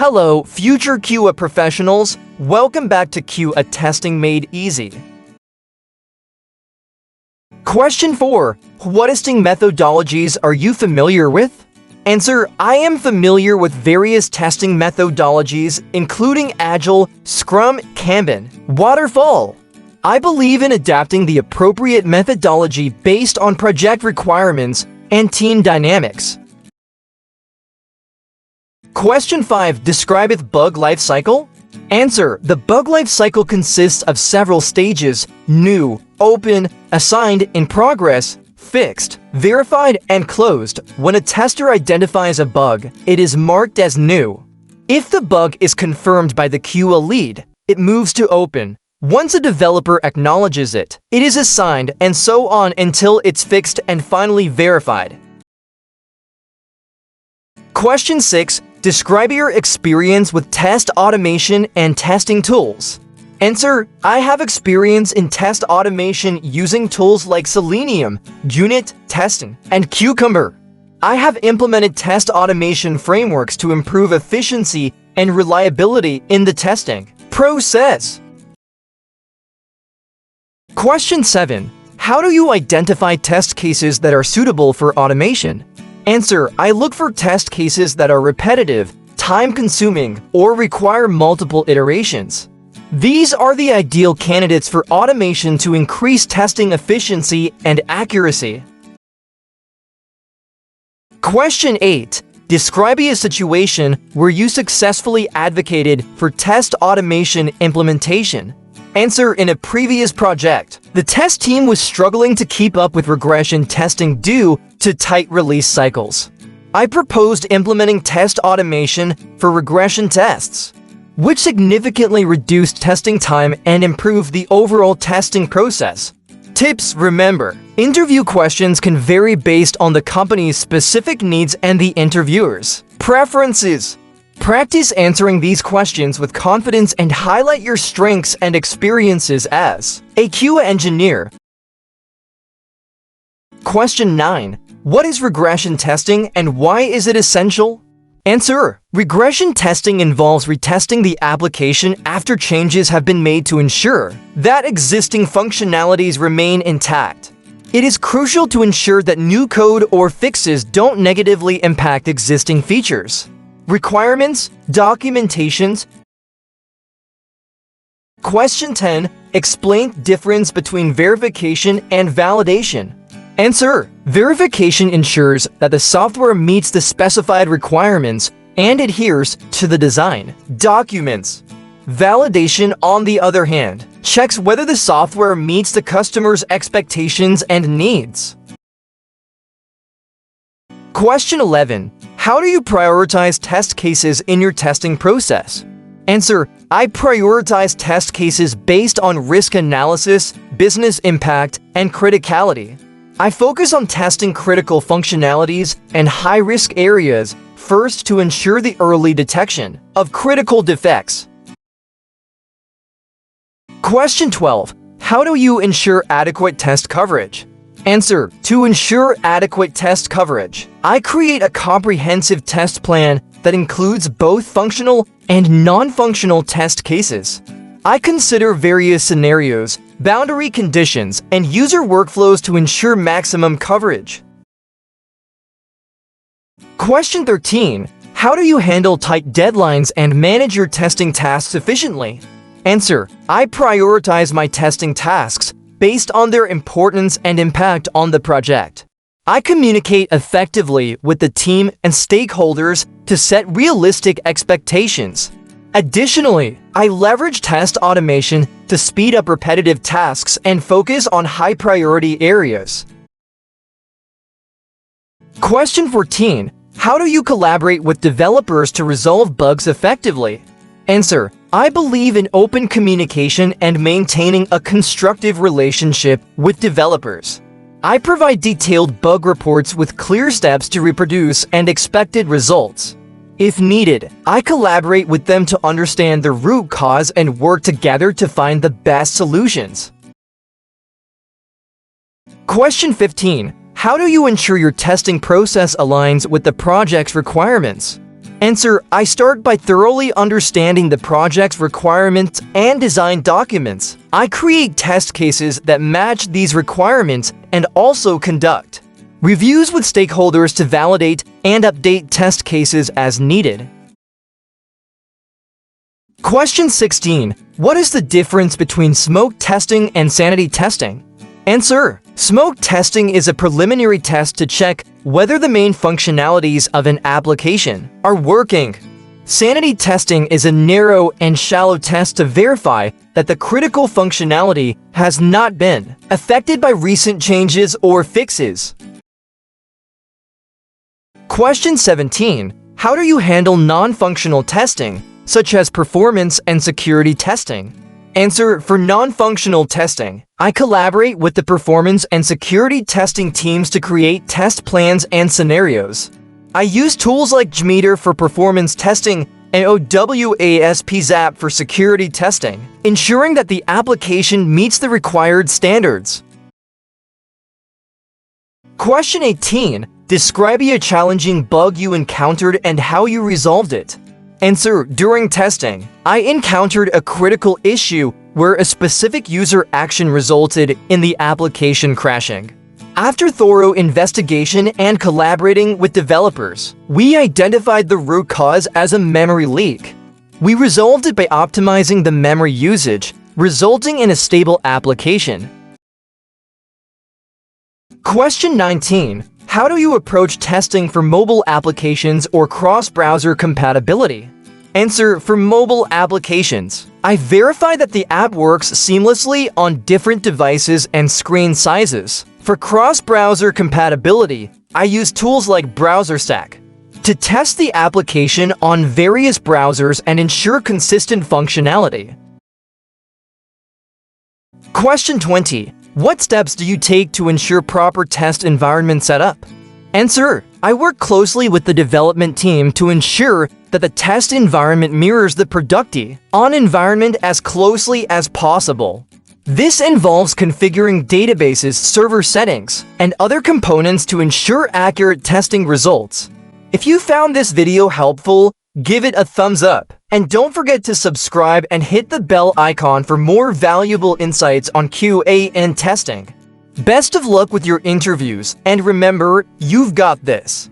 Hello, future QA professionals. Welcome back to QA Testing Made Easy. Question 4. What testing methodologies are you familiar with? Answer: I am familiar with various testing methodologies, including Agile, Scrum, Kanban, Waterfall. I believe in adapting the appropriate methodology based on project requirements and team dynamics. Question 5. Describeth bug life cycle? Answer: the bug life cycle consists of several stages: new, open, assigned, in progress, fixed, verified, and closed. When a tester identifies a bug, it is marked as new. If the bug is confirmed by the QA lead, it moves to open. Once a developer acknowledges it, it is assigned, and so on until it's fixed and finally verified. Question 6. Describe your experience with test automation and testing tools. Answer: I have experience in test automation using tools like Selenium, Unit Testing, and Cucumber. I have implemented test automation frameworks to improve efficiency and reliability in the testing process. Question 7. How do you identify test cases that are suitable for automation? Answer: I look for test cases that are repetitive, time-consuming, or require multiple iterations. These are the ideal candidates for automation to increase testing efficiency and accuracy. Question 8. Describe a situation where you successfully advocated for test automation implementation. Answer: in a previous project, the test team was struggling to keep up with regression testing due to tight release cycles. I proposed implementing test automation for regression tests, which significantly reduced testing time and improved the overall testing process. Tips: remember, interview questions can vary based on the company's specific needs and the interviewer's preferences. Practice answering these questions with confidence and highlight your strengths and experiences as a QA engineer. Question 9. What is regression testing and why is it essential? Answer: regression testing involves retesting the application after changes have been made to ensure that existing functionalities remain intact. It is crucial to ensure that new code or fixes don't negatively impact existing features, requirements, documentations. Question 10. Explain the difference between verification and validation. Answer: verification ensures that the software meets the specified requirements and adheres to the design documents. Validation, on the other hand, checks whether the software meets the customer's expectations and needs. Question 11. How do you prioritize test cases in your testing process? Answer: I prioritize test cases based on risk analysis, business impact, and criticality. I focus on testing critical functionalities and high-risk areas first to ensure the early detection of critical defects. Question 12. How do you ensure adequate test coverage? Answer: to ensure adequate test coverage, I create a comprehensive test plan that includes both functional and non-functional test cases. I consider various scenarios, boundary conditions, and user workflows to ensure maximum coverage. Question 13. How do you handle tight deadlines and manage your testing tasks efficiently? Answer: I prioritize my testing tasks based on their importance and impact on the project. I communicate effectively with the team and stakeholders to set realistic expectations. Additionally, I leverage test automation to speed up repetitive tasks and focus on high-priority areas. Question 14. How do you collaborate with developers to resolve bugs effectively? Answer: I believe in open communication and maintaining a constructive relationship with developers. I provide detailed bug reports with clear steps to reproduce and expected results. If needed, I collaborate with them to understand the root cause and work together to find the best solutions. Question 15. How do you ensure your testing process aligns with the project's requirements? Answer: I start by thoroughly understanding the project's requirements and design documents. I create test cases that match these requirements and also conduct reviews with stakeholders to validate and update test cases as needed. Question 16. What is the difference between smoke testing and sanity testing? Answer: smoke testing is a preliminary test to check whether the main functionalities of an application are working. Sanity testing is a narrow and shallow test to verify that the critical functionality has not been affected by recent changes or fixes. Question 17. How do you handle non-functional testing, such as performance and security testing? Answer: for non-functional testing, I collaborate with the performance and security testing teams to create test plans and scenarios. I use tools like JMeter for performance testing and OWASP for security testing, ensuring that the application meets the required standards. Question 18. Describe a challenging bug you encountered and how you resolved it. Answer: during testing, I encountered a critical issue where a specific user action resulted in the application crashing. After thorough investigation and collaborating with developers, we identified the root cause as a memory leak. We resolved it by optimizing the memory usage, resulting in a stable application. Question 19. How do you approach testing for mobile applications or cross-browser compatibility? Answer: for mobile applications, I verify that the app works seamlessly on different devices and screen sizes. For cross-browser compatibility, I use tools like BrowserStack to test the application on various browsers and ensure consistent functionality. Question 20. What steps do you take to ensure proper test environment setup? Answer: I work closely with the development team to ensure that the test environment mirrors the production environment as closely as possible. This involves configuring databases, server settings, and other components to ensure accurate testing results. If you found this video helpful, give it a thumbs up, and don't forget to subscribe and hit the bell icon for more valuable insights on QA and testing. Best of luck with your interviews, and remember, you've got this.